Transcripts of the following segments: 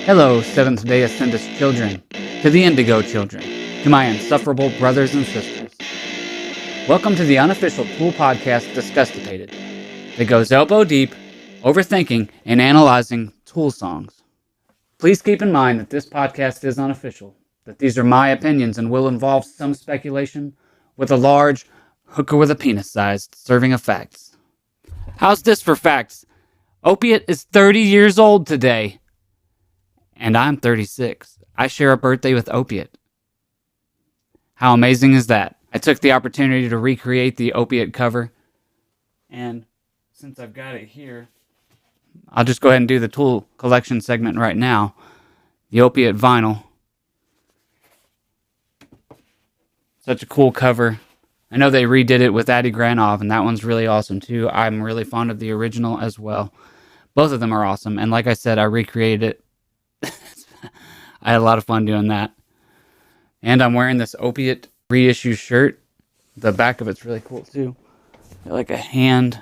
Hello, Seventh-day Adventist children, to the Indigo children, to my insufferable brothers and sisters. Welcome to the unofficial Tool podcast Disgustipated, that goes elbow deep, overthinking, and analyzing Tool songs. Please keep in mind that this podcast is unofficial, that these are my opinions and will involve some speculation with a large hooker with a penis-sized serving of facts. How's this for facts? Opiate is 30 years old today. And I'm 36. I share a birthday with Opiate. How amazing is that? I took the opportunity to recreate the Opiate cover. And since I've got it here, I'll just go ahead and do the Tool collection segment right now. The Opiate Vinyl. Such a cool cover. I know they redid it with Adi Granov, and that one's really awesome too. I'm really fond of the original as well. Both of them are awesome. And like I said, I recreated it. I had a lot of fun doing that. And I'm wearing this Opiate reissue shirt. The back of it's really cool too. Like a hand.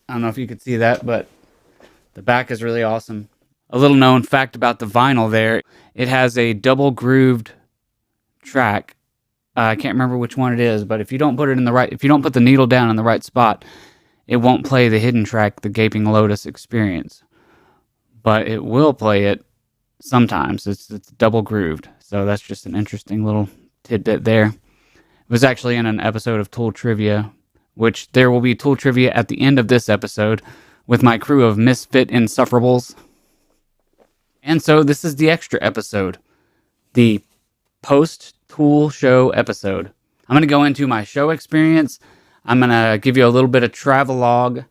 I don't know if you could see that, but the back is really awesome. A little known fact about the vinyl there, it has a double grooved track. I can't remember which one it is, but if you don't put the needle down in the right spot, it won't play the hidden track, the Gaping Lotus Experience. But it will play it sometimes. It's double grooved. So that's just an interesting little tidbit there. It was actually in an episode of Tool Trivia, which there will be Tool Trivia at the end of this episode with my crew of misfit insufferables. And so this is the extra episode, the post-Tool show episode. I'm going to go into my show experience. I'm going to give you a little bit of Travelog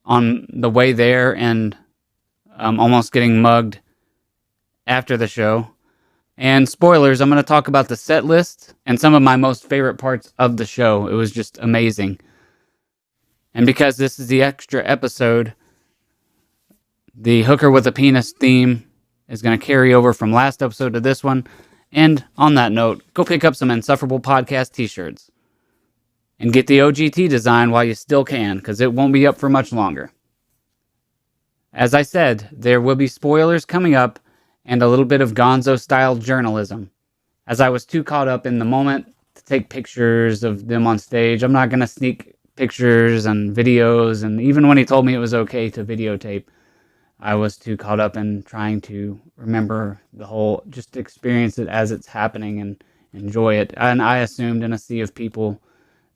on the way there and almost getting mugged after the show. And spoilers, I'm going to talk about the set list and some of my most favorite parts of the show. It was just amazing. And because this is the extra episode, the hooker with a penis theme is going to carry over from last episode to this one. And on that note, go pick up some Insufferable Podcast t-shirts. And get the OGT design while you still can, because it won't be up for much longer. As I said, there will be spoilers coming up and a little bit of gonzo-style journalism. As I was too caught up in the moment to take pictures of them on stage, I'm not going to sneak pictures and videos, and even when he told me it was okay to videotape, I was too caught up in trying to remember the whole, just experience it as it's happening and enjoy it. And I assumed in a sea of people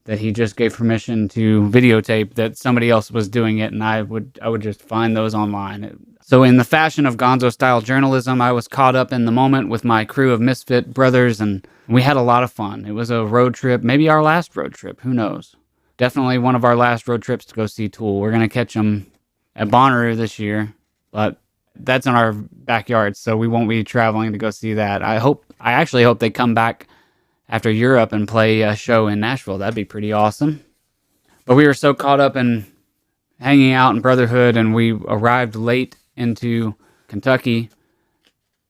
that he just gave permission to videotape that somebody else was doing it, and I would just find those online. So in the fashion of gonzo-style journalism, I was caught up in the moment with my crew of misfit brothers, and we had a lot of fun. It was a road trip, maybe our last road trip, who knows? Definitely one of our last road trips to go see Tool. We're going to catch them at Bonnaroo this year, but that's in our backyard, so we won't be traveling to go see that. I actually hope they come back after Europe and play a show in Nashville. That'd be pretty awesome. But we were so caught up in hanging out in brotherhood, and we arrived late into Kentucky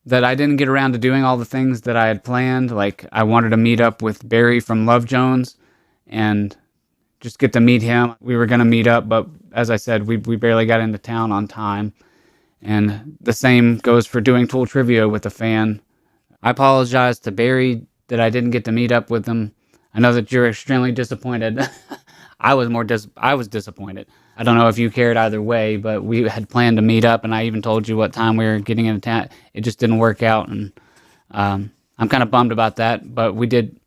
that I didn't get around to doing all the things that I had planned. Like, I wanted to meet up with Barry from Love Jones and just get to meet him. We were going to meet up, but as I said, we barely got into town on time. And the same goes for doing Tool Trivia with a fan. I apologize to Barry that I didn't get to meet up with them. I know that you're extremely disappointed. I was disappointed. I don't know if you cared either way, but we had planned to meet up, and I even told you what time we were getting into town. It just didn't work out, and I'm kind of bummed about that, but we did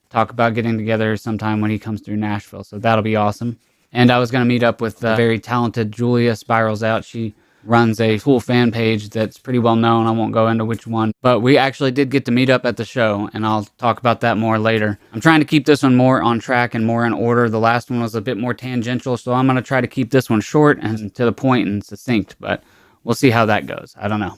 talk about getting together sometime when he comes through Nashville, so that'll be awesome. And I was going to meet up with very talented Julia Spirals Out. She runs a Tool fan page that's pretty well known. I won't go into which one, but we actually did get to meet up at the show, and I'll talk about that more later. I'm trying to keep this one more on track and more in order. The last one was a bit more tangential, so I'm going to try to keep this one short and to the point and succinct, but we'll see how that goes. I don't know.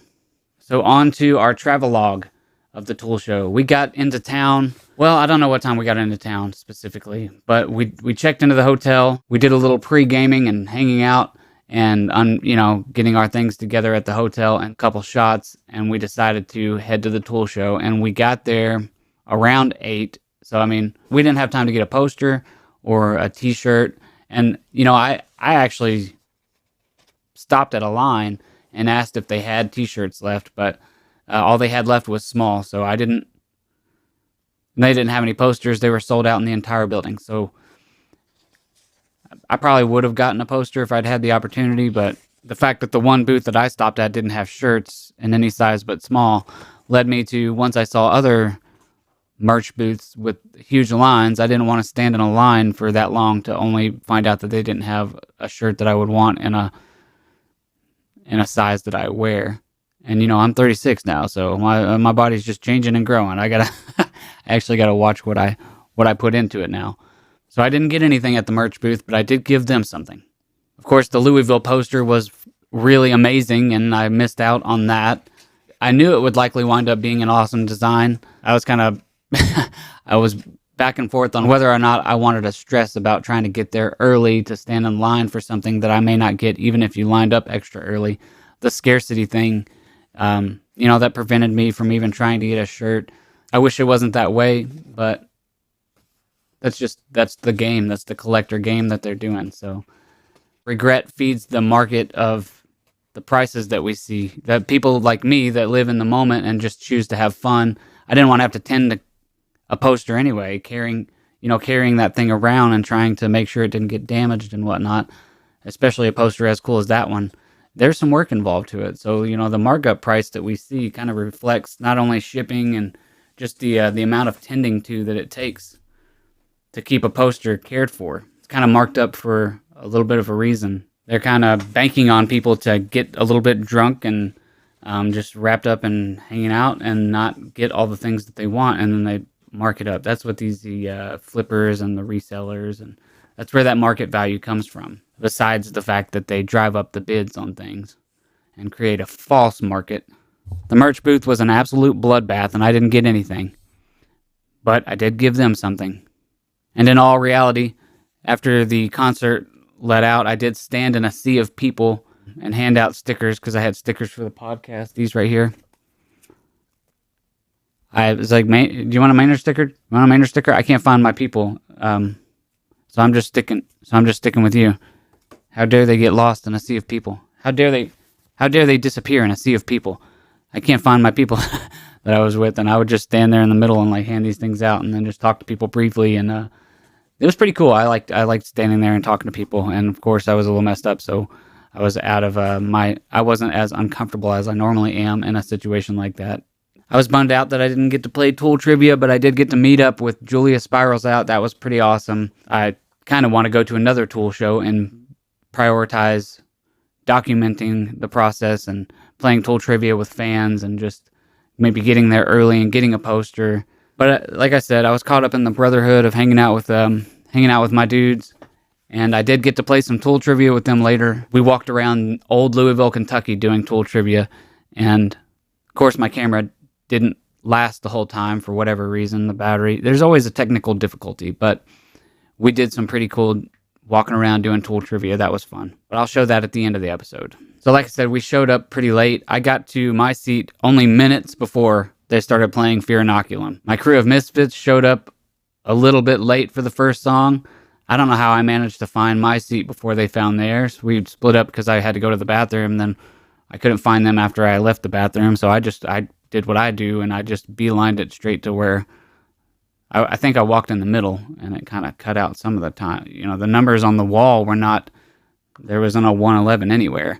So on to our travelogue of the Tool show. We got into town. Well, I don't know what time we got into town specifically, but we checked into the hotel. We did a little pre-gaming and hanging out, and getting our things together at the hotel and a couple shots, and we decided to head to the Tool show, and we got there around 8. So we didn't have time to get a poster or a t-shirt, and I actually stopped at a line and asked if they had t-shirts left, but all they had left was small, so they didn't have any posters. They were sold out in the entire building, so I probably would have gotten a poster if I'd had the opportunity, but the fact that the one booth that I stopped at didn't have shirts in any size but small led me to, once I saw other merch booths with huge lines, I didn't want to stand in a line for that long to only find out that they didn't have a shirt that I would want in a size that I wear. And I'm 36 now, so my body's just changing and growing. I actually gotta watch what I put into it now. So I didn't get anything at the merch booth, but I did give them something. Of course, the Louisville poster was really amazing, and I missed out on that. I knew it would likely wind up being an awesome design. I was I was back and forth on whether or not I wanted to stress about trying to get there early to stand in line for something that I may not get, even if you lined up extra early. The scarcity thing, that prevented me from even trying to get a shirt. I wish it wasn't that way, but that's the game. That's the collector game that they're doing. So regret feeds the market of the prices that we see, that people like me that live in the moment and just choose to have fun. I didn't want to have to tend to a poster anyway, carrying that thing around and trying to make sure it didn't get damaged and whatnot, especially a poster as cool as that one. There's some work involved to it. So, the markup price that we see kind of reflects not only shipping and just the amount of tending to that it takes to keep a poster cared for. It's kind of marked up for a little bit of a reason. They're kind of banking on people to get a little bit drunk and just wrapped up and hanging out and not get all the things that they want, and then they mark it up. That's what these flippers and the resellers, and that's where that market value comes from, besides the fact that they drive up the bids on things and create a false market. The merch booth was an absolute bloodbath, and I didn't get anything, but I did give them something. And in all reality, after the concert let out, I did stand in a sea of people and hand out stickers, because I had stickers for the podcast. These right here. I was like, do you want a Maynard sticker? You want a Maynard sticker? I can't find my people. So I'm just sticking with you. How dare they get lost in a sea of people? How dare they disappear in a sea of people? I can't find my people that I was with, and I would just stand there in the middle and hand these things out and then just talk to people briefly, and it was pretty cool. I liked standing there and talking to people, and of course I was a little messed up, so I was out of I wasn't as uncomfortable as I normally am in a situation like that. I was bummed out that I didn't get to play Tool Trivia, but I did get to meet up with Julia Spirals Out. That was pretty awesome. I kind of want to go to another Tool show and prioritize documenting the process and playing Tool Trivia with fans and just maybe getting there early and getting a poster. But like I said, I was caught up in the brotherhood of hanging out with my dudes, and I did get to play some Tool Trivia with them later. We walked around old Louisville, Kentucky doing Tool Trivia, and of course my camera didn't last the whole time for whatever reason. The battery, there's always a technical difficulty, but we did some pretty cool walking around doing Tool Trivia. That was fun, but I'll show that at the end of the episode. So like I said, we showed up pretty late. I got to my seat only minutes before they started playing Fear Inoculum. My crew of misfits showed up a little bit late for the first song. I don't know how I managed to find my seat before they found theirs. We split up because I had to go to the bathroom, and then I couldn't find them after I left the bathroom, so I did what I do, and I just beelined it straight to where I think I walked in the middle, and it kind of cut out some of the time. The numbers on the wall were not, there wasn't a 111 anywhere.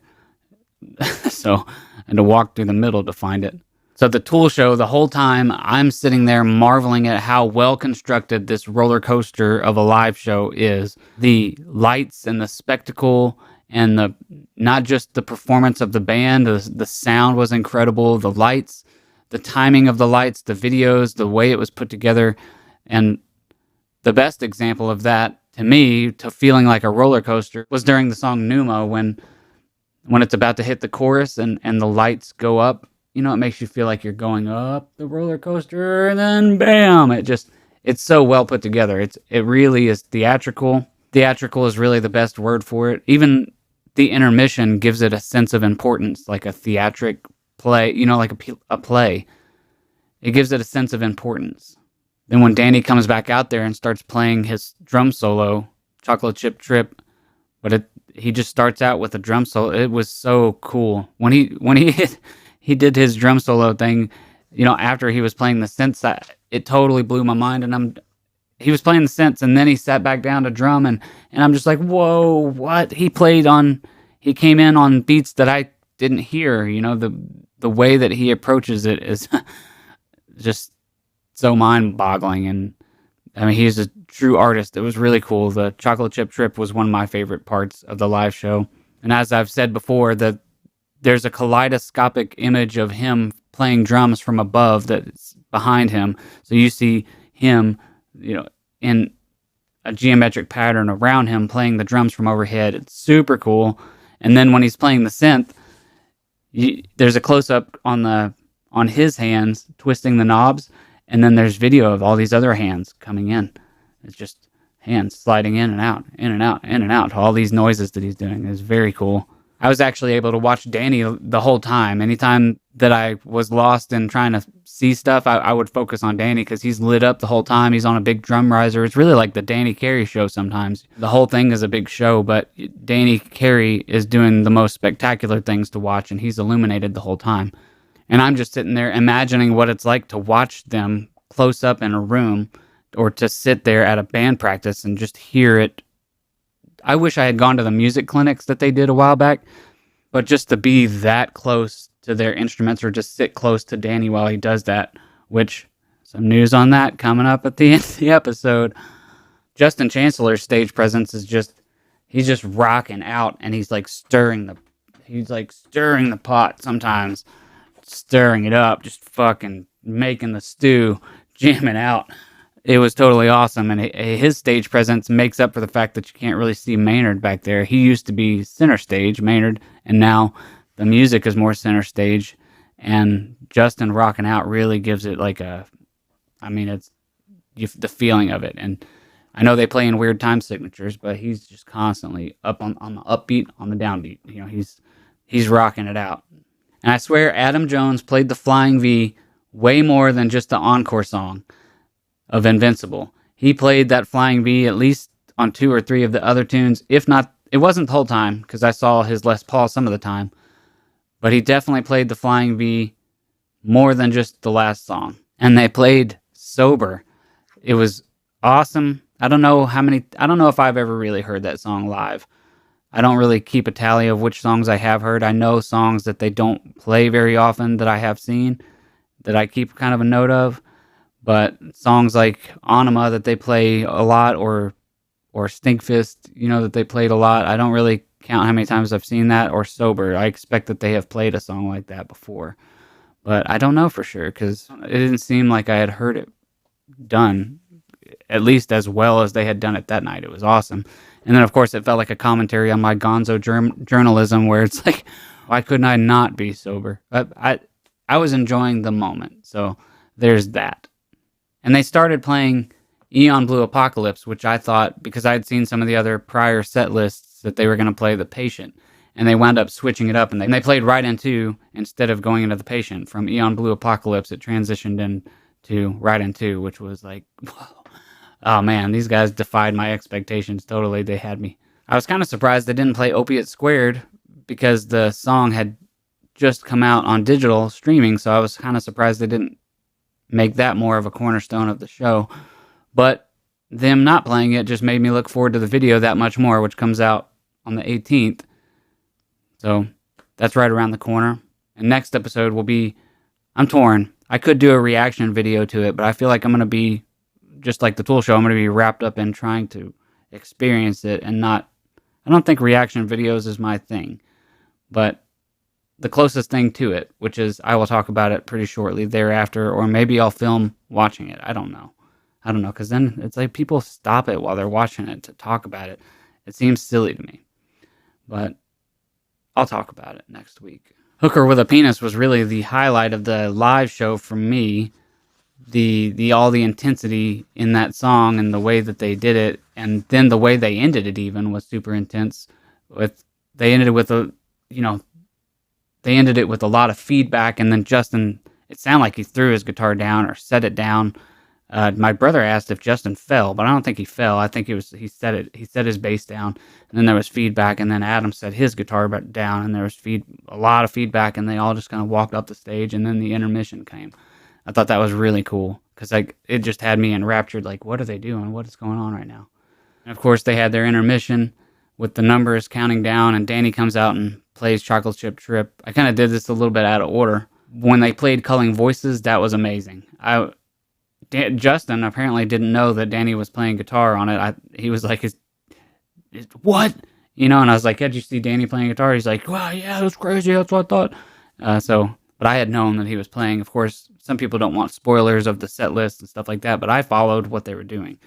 So I had to walk through the middle to find it. So the Tool show, the whole time I'm sitting there marveling at how well constructed this roller coaster of a live show is. The lights and the spectacle and not just the performance of the band, the sound was incredible, the lights, the timing of the lights, the videos, the way it was put together. And the best example of that, to me, to feeling like a roller coaster, was during the song Pneuma, when it's about to hit the chorus and the lights go up. It makes you feel like you're going up the roller coaster, and then bam! It's so well put together. It really is theatrical. Theatrical is really the best word for it. Even the intermission gives it a sense of importance, like a theatric play, like a play. It gives it a sense of importance. Then when Danny comes back out there and starts playing his drum solo, Chocolate Chip Trip, but he just starts out with a drum solo. It was so cool when he he did his drum solo thing. After he was playing the synths, it totally blew my mind. And he was playing the synths, and then he sat back down to drum, and I'm just like, whoa, what? He came in on beats that I didn't hear. The way that he approaches it is just so mind-boggling. And I mean, he's a true artist. It was really cool. The chocolate chip trip was one of my favorite parts of the live show. And as I've said before, there's a kaleidoscopic image of him playing drums from above that's behind him. So you see him, in a geometric pattern around him playing the drums from overhead. It's super cool. And then when he's playing the synth, there's a close-up on his hands twisting the knobs, and then there's video of all these other hands coming in. It's just hands sliding in and out, in and out, in and out. All these noises that he's doing is very cool. I was actually able to watch Danny the whole time. Anytime that I was lost in trying to see stuff, I would focus on Danny because he's lit up the whole time. He's on a big drum riser. It's really like the Danny Carey show sometimes. The whole thing is a big show, but Danny Carey is doing the most spectacular things to watch, and he's illuminated the whole time. And I'm just sitting there imagining what it's like to watch them close up in a room or to sit there at a band practice and just hear it. I wish I had gone to the music clinics that they did a while back, but just to be that close to their instruments or just sit close to Danny while he does that, which some news on that coming up at the end of the episode. Justin Chancellor's stage presence is he's just rocking out, and he's like stirring the pot sometimes, stirring it up, just fucking making the stew, jamming out. It was totally awesome, and his stage presence makes up for the fact that you can't really see Maynard back there. He used to be center stage, Maynard, and now the music is more center stage, and Justin rocking out really gives it it's the feeling of it. And I know they play in weird time signatures, but he's just constantly up on the upbeat, on the downbeat. He's rocking it out. And I swear Adam Jones played the Flying V way more than just the encore song of Invincible. He played that Flying V at least on 2 or 3 of the other tunes. If not, it wasn't the whole time, because I saw his Les Paul some of the time. But he definitely played the Flying V more than just the last song. And they played sober. It was awesome. I don't know if I've ever really heard that song live. I don't really keep a tally of which songs I have heard. I know songs that they don't play very often that I have seen, that I keep kind of a note of. But songs like Anima that they play a lot, or Stinkfist, that they played a lot, I don't really count how many times I've seen that, or Sober. I expect that they have played a song like that before. But I don't know for sure, because it didn't seem like I had heard it done, at least as well as they had done it that night. It was awesome. And then, of course, it felt like a commentary on my gonzo journalism, where it's like, why couldn't I not be sober? I was enjoying the moment, so there's that. And they started playing Eon Blue Apocalypse, which I thought, because I had seen some of the other prior set lists, that they were going to play The Patient. And they wound up switching it up, and they played Right Into instead of going into The Patient. From Eon Blue Apocalypse, it transitioned into Right Into, which was like, whoa. Oh man, these guys defied my expectations totally. They had me. I was kind of surprised they didn't play Opiate Squared, because the song had just come out on digital streaming, so I was kind of surprised they didn't make that more of a cornerstone of the show. But them not playing it just made me look forward to the video that much more, which comes out on the 18th. So that's right around the corner. And next episode will be, I'm torn. I could do a reaction video to it, but I feel like I'm going to be, just like the Tool Show, I'm going to be wrapped up in trying to experience it and not, I don't think reaction videos is my thing, but the closest thing to it, which is I will talk about it pretty shortly thereafter, or maybe I'll film watching it. I don't know, because then it's like people stop it while they're watching it to talk about it. It seems silly to me, but I'll talk about it next week. Hooker with a Penis was really the highlight of the live show for me. The all the intensity in that song and the way that they did it, and then the way they ended it even was super intense. They ended it with a lot of feedback, and then Justin, it sounded like he threw his guitar down or set it down. My brother asked if Justin fell, but I don't think he fell. I think he set his bass down, and then there was feedback, and then Adam set his guitar down, and there was a lot of feedback, and they all just kind of walked up the stage, and then the intermission came. I thought that was really cool, because it just had me enraptured, like, what are they doing? What is going on right now? And of course, they had their intermission with the numbers counting down, and Danny comes out and plays Chocolate Chip Trip. I kind of did this a little bit out of order. When they played Culling Voices, that was amazing. Justin apparently didn't know that Danny was playing guitar on it. He was like, what? And I was like, did you see Danny playing guitar? He's like, wow, yeah, that's crazy. That's what I thought. But I had known that he was playing. Of course, some people don't want spoilers of the set list and stuff like that, but I followed what they were doing.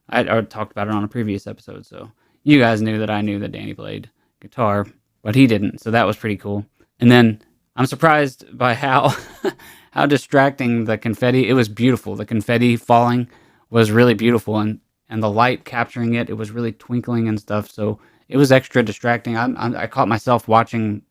I talked about it on a previous episode, so you guys knew that I knew that Danny played guitar, but he didn't, so that was pretty cool. And then I'm surprised by how distracting the confetti. It was beautiful. The confetti falling was really beautiful, and the light capturing it, it was really twinkling and stuff, so it was extra distracting. I caught myself watching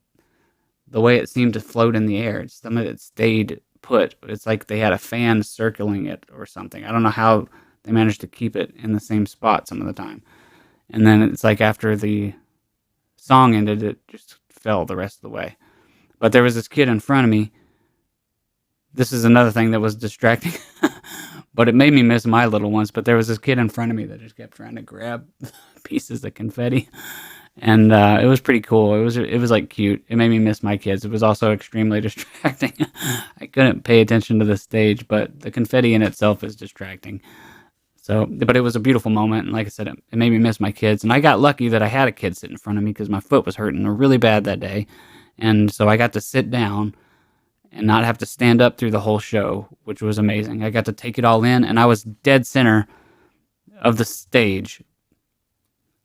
the way it seemed to float in the air. Some of it stayed put. It's like they had a fan circling it or something. I don't know how they managed to keep it in the same spot some of the time. And then it's like after the song ended, it just fell the rest of the way. But there was this kid in front of me. This is another thing that was distracting, but it made me miss my little ones. But there was this kid in front of me that just kept trying to grab pieces of confetti. And it was pretty cool. It was like cute. It made me miss my kids. It was also extremely distracting. I couldn't pay attention to the stage, but the confetti in itself is distracting. So, but it was a beautiful moment, and like I said, it made me miss my kids. And I got lucky that I had a kid sitting in front of me because my foot was hurting really bad that day, and so I got to sit down and not have to stand up through the whole show, which was amazing. I got to take it all in, and I was dead center of the stage.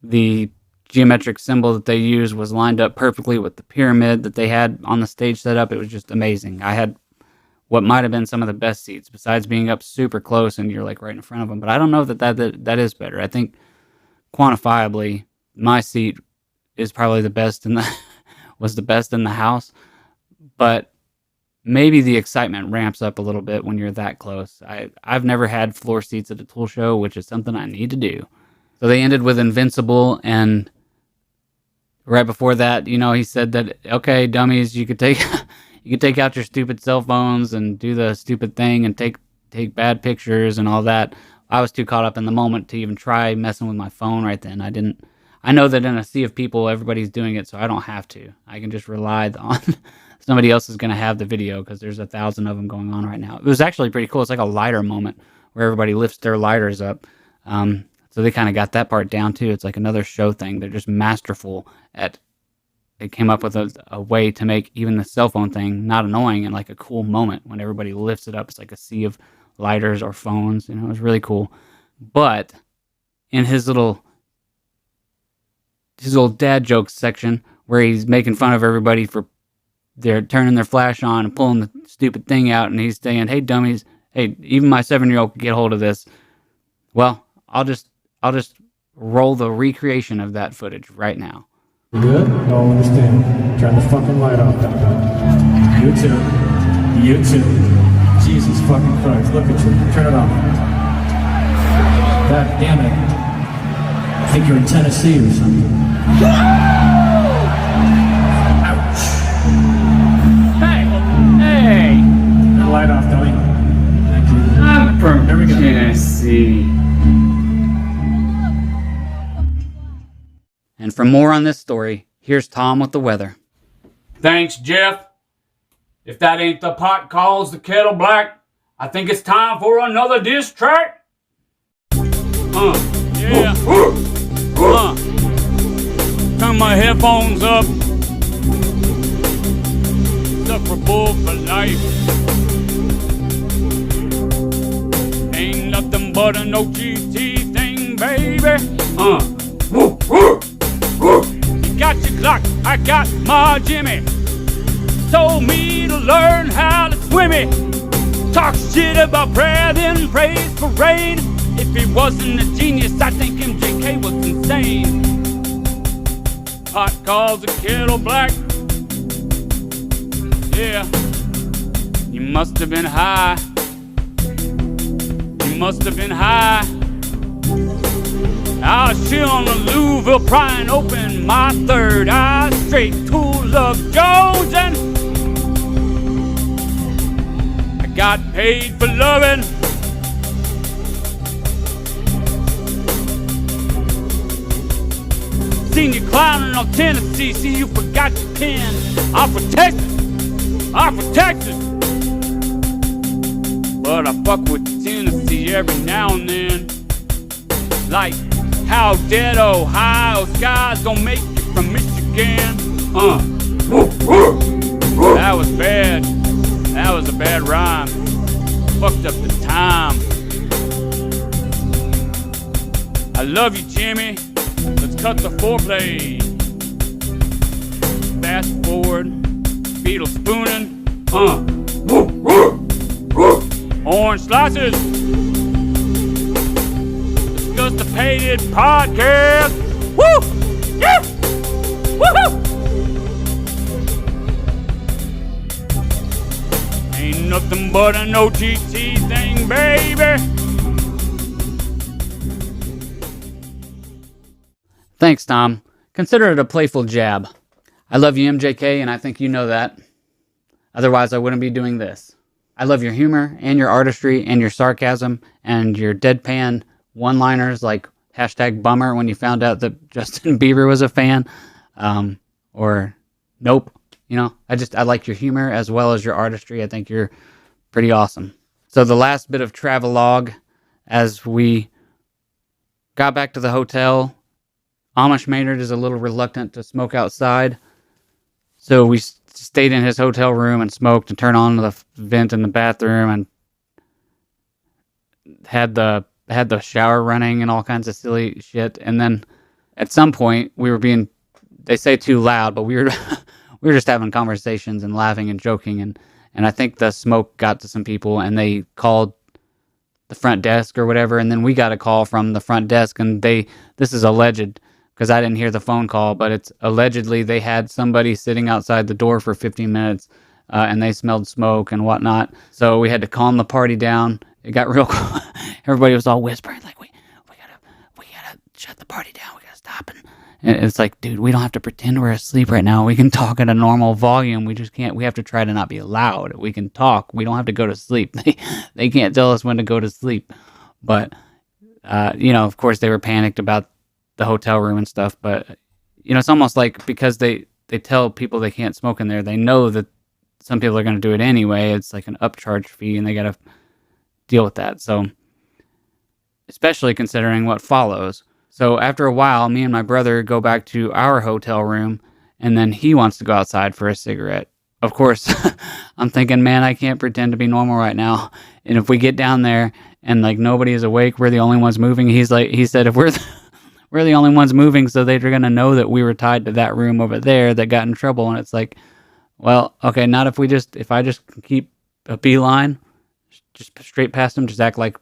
The geometric symbol that they used was lined up perfectly with the pyramid that they had on the stage set up. It was just amazing. I had what might have been some of the best seats, besides being up super close and you're like right in front of them. But I don't know that is better. I think quantifiably, my seat is probably the best was the best in the house. But maybe the excitement ramps up a little bit when you're that close. I've never had floor seats at a Tool show, which is something I need to do. So they ended with Invincible, and right before that, he said that, okay, dummies, you could take out your stupid cell phones and do the stupid thing and take bad pictures and all that. I was too caught up in the moment to even try messing with my phone right then. I know that in a sea of people, everybody's doing it, so I don't have to. I can just rely on somebody else is going to have the video because there's 1,000 of them going on right now. It was actually pretty cool. It's like a lighter moment where everybody lifts their lighters up. So they kind of got that part down too. It's like another show thing. They're just masterful at. They came up with a way to make even the cell phone thing not annoying and like a cool moment when everybody lifts it up. It's like a sea of lighters or phones. It was really cool. But in his little dad jokes section where he's making fun of everybody for they're turning their flash on and pulling the stupid thing out, and he's saying, "Hey dummies, hey, even my 7-year-old can get hold of this." Well, I'll just roll the recreation of that footage right now. You good? No, understand. Turn the fucking light off. You too. You too. Jesus fucking Christ. Look at you. Turn it off. God damn it. I think you're in Tennessee or something. Ouch. Hey! Turn the light off, dummy. Thank you. I'm from There we go. Tennessee. And for more on this story, here's Tom with the weather. Thanks, Jeff. If that ain't the pot calls the kettle black, I think it's time for another diss track. Yeah. Turn my headphones up. Insufferable for life. Ain't nothing but an OGT thing, baby. You got your clock, I got my Jimmy. Told me to learn how to swim it. Talk shit about prayer, then praise for rain. If he wasn't a genius, I think MJK was insane. Hot calls the kettle black. Yeah, you must have been high. You must have been high. I was chillin' in Louisville, prying open my third eye, straight cool of Jones, and I got paid for loving. Seen you clowning on Tennessee, see you forgot your pen. I'm for Texas, but I fuck with Tennessee every now and then. Like how dead Ohio skies don't make it from Michigan. That was bad. That was a bad rhyme. Fucked up the time. I love you, Jimmy. Let's cut the foreplay. Fast forward. Beetle spooning. Orange slices. Disgustipated podcast. Woo! Yeah! Woohoo! Ain't nothing but an OGT thing, baby. Thanks, Tom. Consider it a playful jab. I love you, MJK, and I think you know that. Otherwise, I wouldn't be doing this. I love your humor and your artistry and your sarcasm and your deadpan one-liners like #bummer when you found out that Justin Bieber was a fan, or nope. You know, I like your humor as well as your artistry. I think you're pretty awesome. So the last bit of Travelog, as we got back to the hotel, Amish Maynard is a little reluctant to smoke outside, so we stayed in his hotel room and smoked and turned on the vent in the bathroom and had the shower running and all kinds of silly shit. And then at some point we were being, they say too loud, but we were we were just having conversations and laughing and joking, and I think the smoke got to some people and they called the front desk or whatever, and then we got a call from the front desk, and this is alleged because I didn't hear the phone call, but it's allegedly they had somebody sitting outside the door for 15 minutes and they smelled smoke and whatnot. So we had to calm the party down. It got real cool. Everybody was all whispering like, we gotta shut the party down. We gotta stop. And it's like, dude, we don't have to pretend we're asleep right now. We can talk at a normal volume. We just can't. We have to try to not be loud. We can talk. We don't have to go to sleep. They can't tell us when to go to sleep. But of course they were panicked about the hotel room and stuff. But it's almost like because they tell people they can't smoke in there, they know that some people are going to do it anyway. It's like an upcharge fee, and they got to deal with that. So, especially considering what follows. So after a while, me and my brother go back to our hotel room, and then he wants to go outside for a cigarette. Of course, I'm thinking, man, I can't pretend to be normal right now. And if we get down there and like nobody is awake, we're the only ones moving. He said, if we're the only ones moving, so they're going to know that we were tied to that room over there that got in trouble. And it's like, well, okay, not if I just keep a beeline, just straight past them, just act like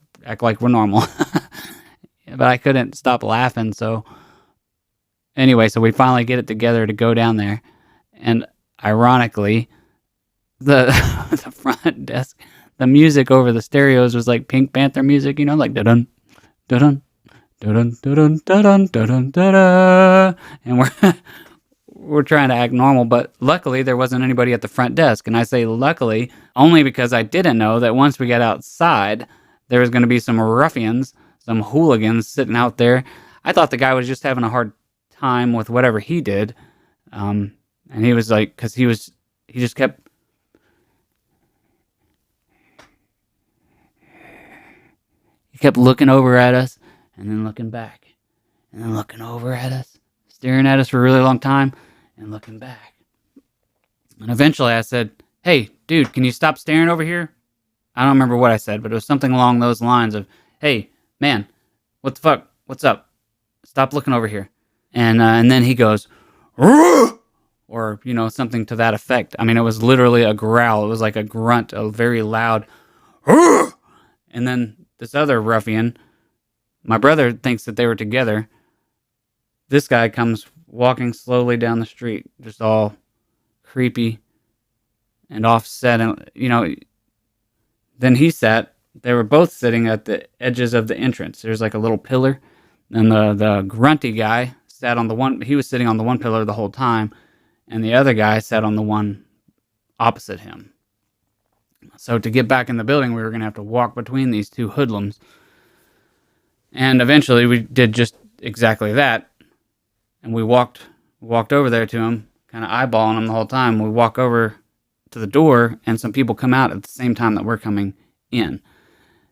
we're normal. But I couldn't stop laughing. So anyway, so we finally get it together to go down there. And ironically, the front desk, the music over the stereos was like Pink Panther music, like dun dun dun dun dun dun dun, and we're trying to act normal, but luckily there wasn't anybody at the front desk. And I say luckily only because I didn't know that once we got outside, there was going to be some ruffians, some hooligans sitting out there. I thought the guy was just having a hard time with whatever he did, and he was like, because he just kept. He kept looking over at us, and then looking back, and then looking over at us, staring at us for a really long time, and looking back. And eventually I said, hey, dude, can you stop staring over here? I don't remember what I said, but it was something along those lines of, hey, man, what the fuck? What's up? Stop looking over here. And then he goes, "Rrr!" Or, something to that effect. I mean, it was literally a growl. It was like a grunt, a very loud, "Rrr!" And then this other ruffian, my brother thinks that they were together. This guy comes walking slowly down the street, just all creepy and offset. And, then he sat they were both sitting at the edges of the entrance. There's like a little pillar, and the grunty guy sat on the one. He was sitting on the one pillar the whole time, and the other guy sat on the one opposite him. So to get back in the building, we were going to have to walk between these two hoodlums. And eventually we did just exactly that. And we walked over there to him, kind of eyeballing him the whole time. We walk over to the door, and some people come out at the same time that we're coming in.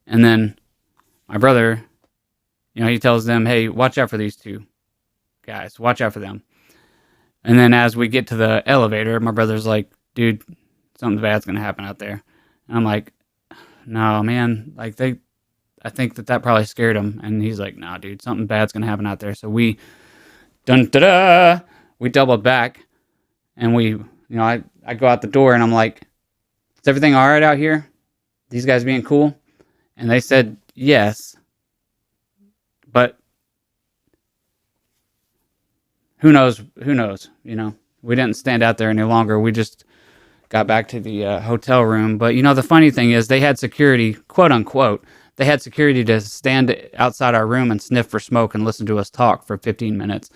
And then my brother, he tells them, hey, watch out for these two guys. Watch out for them. And then as we get to the elevator, my brother's like, dude, something bad's going to happen out there. And I'm like, no, man, like I think that probably scared him. And he's like, nah, dude, something bad's going to happen out there. So we doubled back, and I go out the door, and I'm like, is everything all right out here? These guys being cool? And they said, yes. But who knows? We didn't stand out there any longer. We just got back to the hotel room. But, the funny thing is they had security, quote unquote, they had security to stand outside our room and sniff for smoke and listen to us talk for 15 minutes,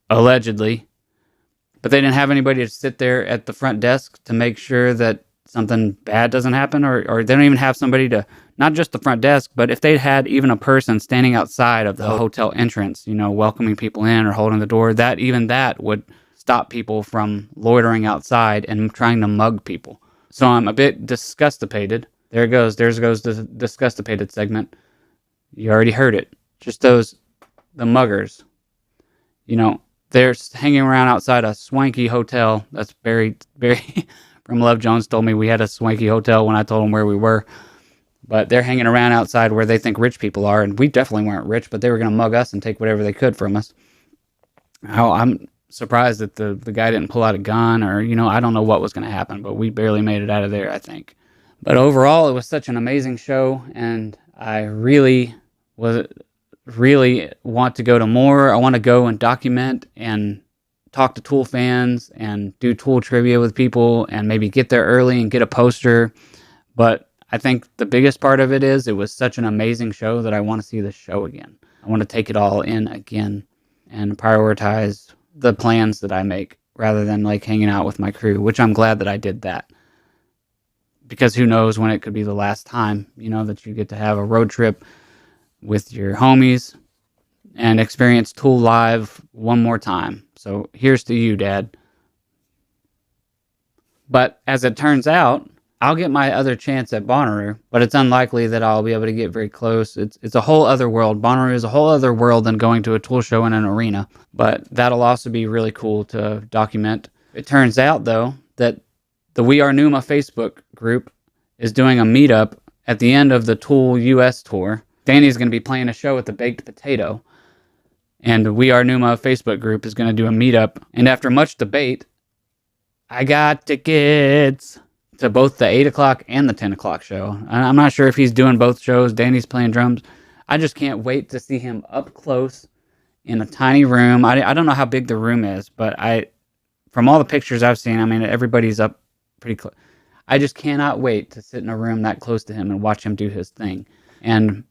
allegedly. But they didn't have anybody to sit there at the front desk to make sure that something bad doesn't happen, or they don't even have somebody to, not just the front desk, but if they had even a person standing outside of the hotel entrance, welcoming people in or holding the door, that would stop people from loitering outside and trying to mug people. So I'm a bit disgustipated. There goes the Disgustipated segment. You already heard it. Just the muggers. They're hanging around outside a swanky hotel. That's Barry from Love Jones told me we had a swanky hotel when I told him where we were. But they're hanging around outside where they think rich people are, and we definitely weren't rich, but they were going to mug us and take whatever they could from us. I'm surprised that the guy didn't pull out a gun, or, I don't know what was going to happen, but we barely made it out of there, I think. But overall, it was such an amazing show, and I really want to go to more. I want to go and document and talk to Tool fans and do Tool trivia with people and maybe get there early and get a poster. But I think the biggest part of it was such an amazing show that I want to see the show again. I want to take it all in again and prioritize the plans that I make rather than like hanging out with my crew, which I'm glad that I did that. Because who knows when it could be the last time, that you get to have a road trip with your homies and experience Tool live one more time. So here's to you, Dad. But as it turns out, I'll get my other chance at Bonnaroo, but it's unlikely that I'll be able to get very close. It's a whole other world. Bonnaroo is a whole other world than going to a Tool show in an arena, but that'll also be really cool to document. It turns out, though, that the We Are Numa Facebook group is doing a meetup at the end of the Tool US tour. Danny's going to be playing a show at the Baked Potato, and the We Are Numa Facebook group is going to do a meetup. And after much debate, I got tickets to both the 8 o'clock and the 10 o'clock show. I'm not sure if he's doing both shows. Danny's playing drums. I just can't wait to see him up close in a tiny room. I don't know how big the room is, but from all the pictures I've seen, everybody's up pretty close. I just cannot wait to sit in a room that close to him and watch him do his thing. And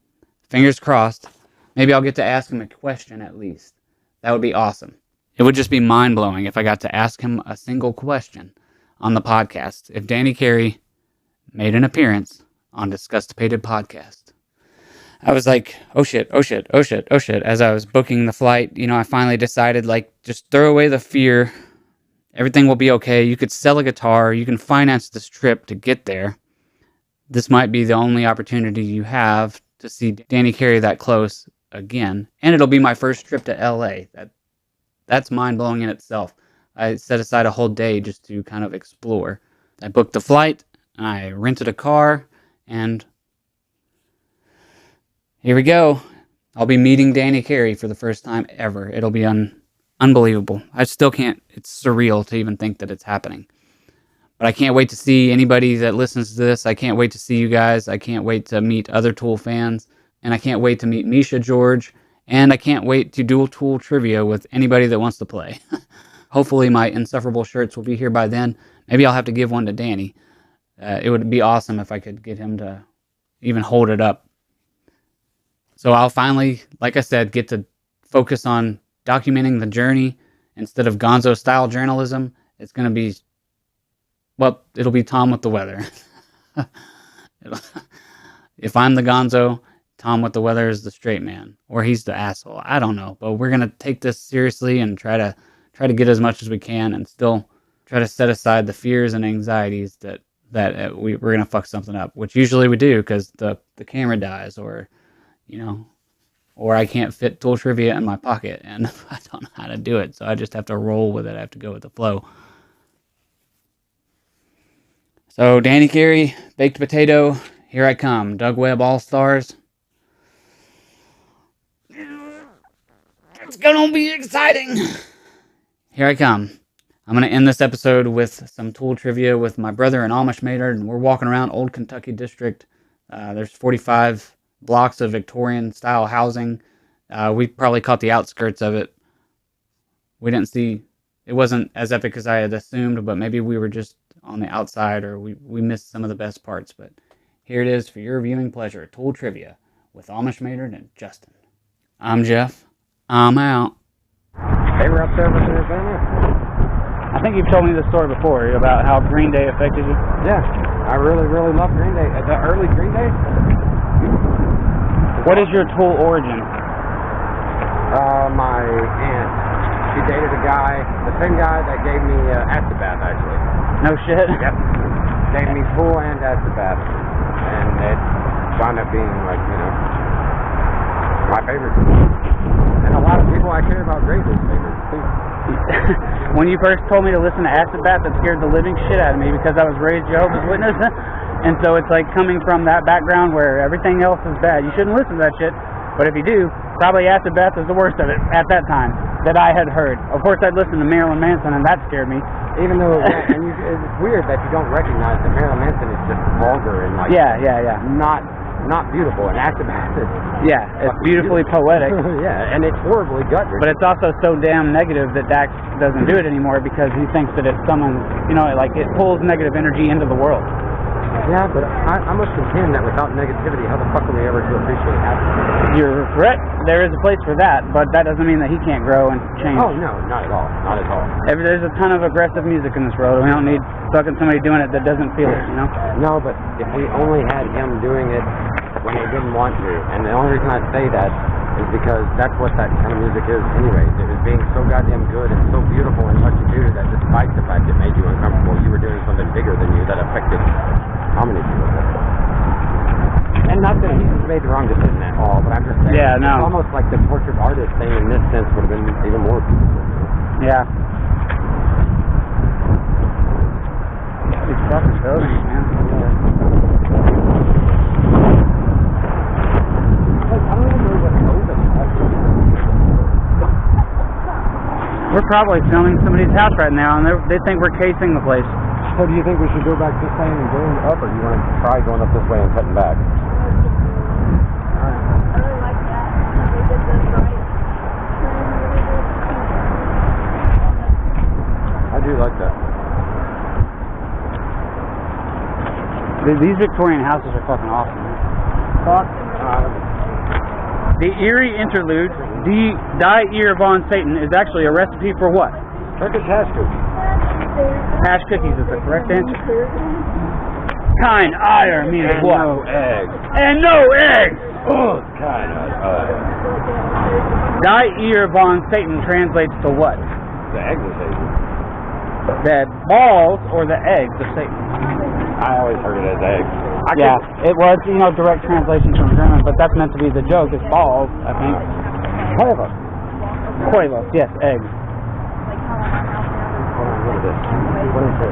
fingers crossed, maybe I'll get to ask him a question at least. That would be awesome. It would just be mind-blowing if I got to ask him a single question on the podcast if Danny Carey made an appearance on Disgustipated podcast. I was like, oh shit. As I was booking the flight, I finally decided, just throw away the fear. Everything will be okay. You could sell a guitar. You can finance this trip to get there. This might be the only opportunity you have to see Danny Carey that close again. And it'll be my first trip to LA. That's mind-blowing in itself. I set aside a whole day just to kind of explore. I booked the flight, I rented a car, and here we go. I'll be meeting Danny Carey for the first time ever. It'll be unbelievable. I still can't, it's surreal to even think that it's happening. But I can't wait to see anybody that listens to this. I can't wait to see you guys. I can't wait to meet other Tool fans. And I can't wait to meet Misha George. And I can't wait to do Tool trivia with anybody that wants to play. Hopefully my Insufferable shirts will be here by then. Maybe I'll have to give one to Danny. It would be awesome if I could get him to even hold it up. So I'll finally, like I said, get to focus on documenting the journey instead of gonzo-style journalism. It's going to be, well, it'll be Tom with the weather. If I'm the gonzo, Tom with the weather is the straight man, or he's the asshole. I don't know, but we're going to take this seriously and try to get as much as we can and still try to set aside the fears and anxieties that we're going to fuck something up, which usually we do because the camera dies, or, you know, or I can't fit Tool Trivia in my pocket and I don't know how to do it. So I just have to roll with it. I have to go with the flow. So Danny Carey, Baked Potato, here I come. Doug Webb All-Stars. It's gonna be exciting. Here I come. I'm going to end this episode with some Tool Trivia with my brother and Amish Maynard, and we're walking around Old Kentucky District. There's 45 blocks of Victorian-style housing. We probably caught the outskirts of it. We didn't see... It wasn't as epic as I had assumed, but maybe we were just on the outside, or we missed some of the best parts. But here it is for your viewing pleasure. Tool Trivia with Amish Maynard and Justin. I'm Jeff. I'm out. They were up there with their banner. I think you've told me this story before about how Green Day affected you. Yeah, I really, really love Green Day. The early Green Day? What is your Tool origin? My aunt. She dated a guy, the same guy that gave me acid bath, actually. No shit? Yep. Gave me Tool and acid bath. And it wound up being, like, you know, my favorite. And a lot of people I care about greatly favorites, too. When you first told me to listen to Acid Bath, that scared the living shit out of me because I was raised Jehovah's Witness. And so it's like coming from that background where everything else is bad. You shouldn't listen to that shit. But if you do, probably Acid Bath is the worst of it at that time that I had heard. Of course, I'd listen to Marilyn Manson, and that scared me. Even though it's weird that you don't recognize that Marilyn Manson is just vulgar and like not beautiful, and Acid Bath is it's beautifully poetic. Yeah, and it's horribly gut-wrenching. But it's also so damn negative that Dax doesn't do it anymore because he thinks that it's someone, you know, like it pulls negative energy into the world. Yeah, but I must contend that without negativity, how the fuck are we ever to appreciate happiness? You're correct. There is a place for that, but that doesn't mean that he can't grow and change. Oh, no, not at all. Not at all. There's a ton of aggressive music in this world. We don't need fucking somebody doing it that doesn't feel it, you know? No, but if we only had him doing it when he didn't want to, and the only reason I say that is because that's what that kind of music is anyways. It was being so goddamn good and so beautiful in what you do that despite the fact it made you uncomfortable, you were doing something bigger than you that affected how many people? And not that he made the wrong decision at all, but I'm just saying. Yeah, no. It's almost like the portrait artist thing in this sense would have been even more beautiful. Yeah. These fucking photos, man. We're probably filming somebody's house right now, and they think we're casing the place. So do you think we should go back this way and going up, or do you want to try going up this way and cutting back? I really like that. They did this right. I do like that. These Victorian houses are fucking awesome. Fuck. The Eerie Interlude, Die Ear von Satan, is actually a recipe for what? Turkish hash cookies. Hash cookies is the correct answer. Kind ire means And what? no eggs. And no eggs! Oh, kind of. Die Ear von Satan translates to what? The eggs of Satan. The balls or the eggs of Satan? I always heard it as eggs. It was, you know, direct translation from German, but that's meant to be the joke. It's balls, I think. However. Huevos, yes, eggs. What is this? What is this?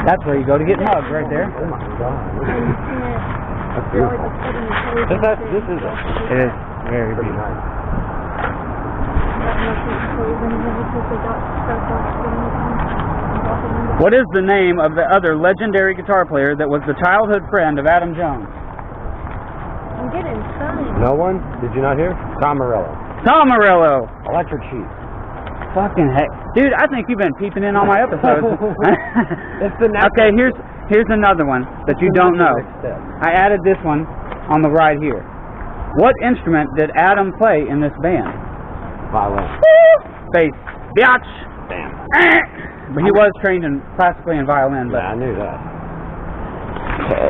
That's where you go to get mugs, right there. Oh my god. That's beautiful. This is it. It is very Pretty beautiful. nice. What is the name of the other legendary guitar player that was the childhood friend of Adam Jones? I'm getting stoned. No one? Did you not hear? Tom Morello. Tom Morello. Electric Sheep. Fucking heck. Dude, I think you've been peeping in on my episodes. It's the next Okay, Here's another one that you don't know. I added this one on the right here. What instrument did Adam play in this band? Violin. Bass. Biatch. Damn. But he was trained in classically in violin. But Yeah, I knew that. okay.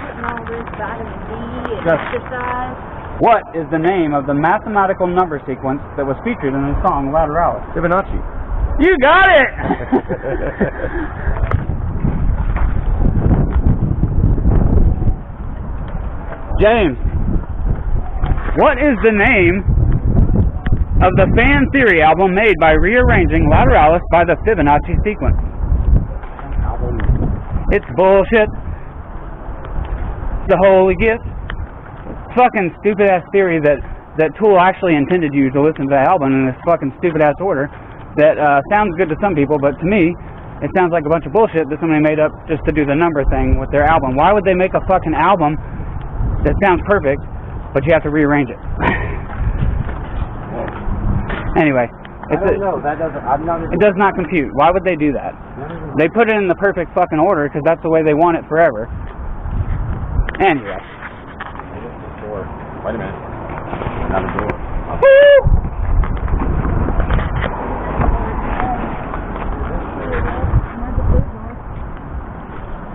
Putting all this vitamin D and Just- exercise. What is the name of the mathematical number sequence that was featured in the song Lateralis? Fibonacci. You got it! James, what is the name of the fan theory album made by rearranging Lateralis by the Fibonacci sequence? Album. It's bullshit. The holy gift. Fucking stupid ass theory that Tool actually intended you to listen to the album in this fucking stupid ass order that sounds good to some people, but to me it sounds like a bunch of bullshit that somebody made up just to do the number thing with their album. Why would they make a fucking album that sounds perfect but you have to rearrange it? Anyway, I don't know. That doesn't. I'm not. it does not compute. Why would they do that? They put it in the perfect fucking order because that's the way they want it forever. Anyway. Door. Wait a minute. Not a door.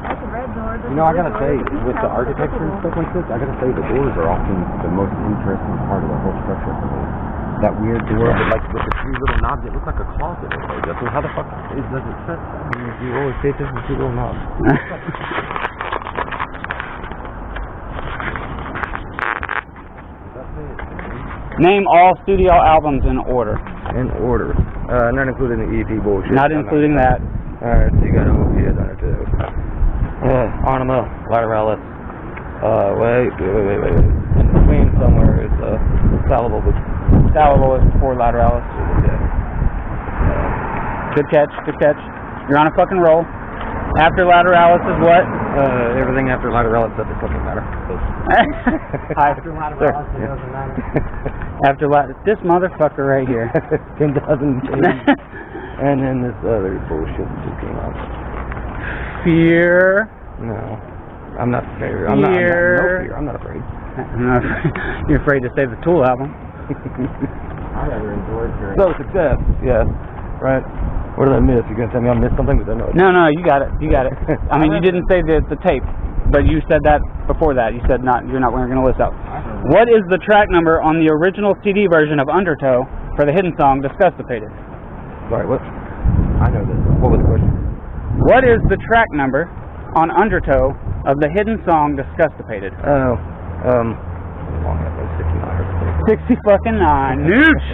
That's a red door. You know, I gotta say, with the architecture and stuff like this, I gotta say the doors are often the most interesting part of the whole structure for me. That weird door, but like with the two little knobs, it looks like a closet. So how the fuck does it fit? I mean, you always pay attention to two little knobs. Name all studio albums in order. In order. Not including the EP bullshit. Not including that. Alright, so you got Opiate on it too. Anima, Lateralis. Wait. In between somewhere is Salable. Salable is before Lateralis. Good catch. You're on a fucking roll. After Lateralis is what? Everything after Lateralis doesn't fucking matter. After Lateralis it doesn't matter. After this motherfucker right here. 10,000 and then this other bullshit that just came out. Fear. No. I'm not afraid. I'm not afraid. You're afraid to say the Tool album. I never enjoyed hearing. So success. Yes. Right. What did I miss? You're gonna tell me I missed something? Because I know it. No, you got it. I mean, you didn't say the tape, but you said that before that. You said you're not going to list out. What is the track number on the original CD version of Undertow for the hidden song Disgustipated? Sorry, what? I know this. What was the question? What is the track number on Undertow of the hidden song Disgustipated? Oh, long enough, 69 or something. 60 fucking 9. Nooch!